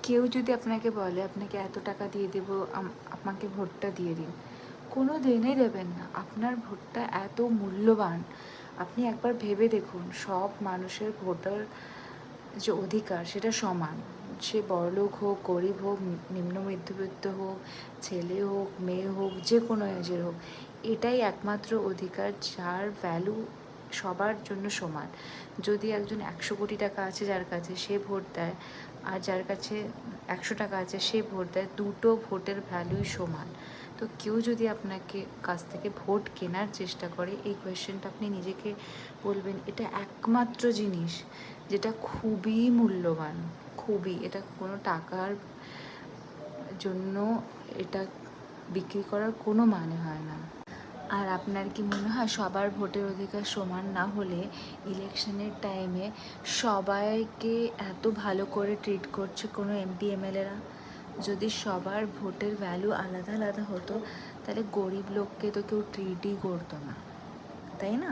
কেউ যদি আপনাকে বলে আপনাকে এত টাকা দিয়ে দেবো, আমাকে ভোটটা দিয়ে দিন, কোনো দিনই দেবেন না। আপনার ভোটটা এত মূল্যবান। আপনি একবার ভেবে দেখুন, সব মানুষের ভোটার যে অধিকার সেটা সমান। সে বড়লোক হোক, গরিব হোক, নিম্ন মধ্যবিত্ত হোক, ছেলে হোক, মেয়ে হোক, যে কোনো এজের হোক, এটাই একমাত্র অধিকার যার ভ্যালু সবার জন্য সমান। যদি একজন 100 কোটি টাকা আছে যার কাছে, সে ভোট দেয়, আর যার কাছে 100 টাকা আছে সে ভোট দেয়, দুটো ভোটের ভ্যালুই সমান। তো কেউ যদি আপনাকে কাছ থেকে ভোট কেনার চেষ্টা করে, এই কোয়েশ্চেনটা আপনি নিজেকে বলবেন, এটা একমাত্র জিনিস যেটা খুবই মূল্যবান, খুবই, এটা কোনো টাকার জন্য এটা বিক্রি করার কোনো মানে হয় না। আর আপনার কি মনে হয় সবার ভোটের অধিকার সমান না হলে ইলেকশনের টাইমে সবাইকে এত ভালো করে ট্রিট করছে কোনো এমপি এমএলএরা? যদি সবার ভোটের ভ্যালু আলাদা আলাদা হতো, তাহলে গরিব লোককে তো কেউ ট্রিটই করতো না, তাই না?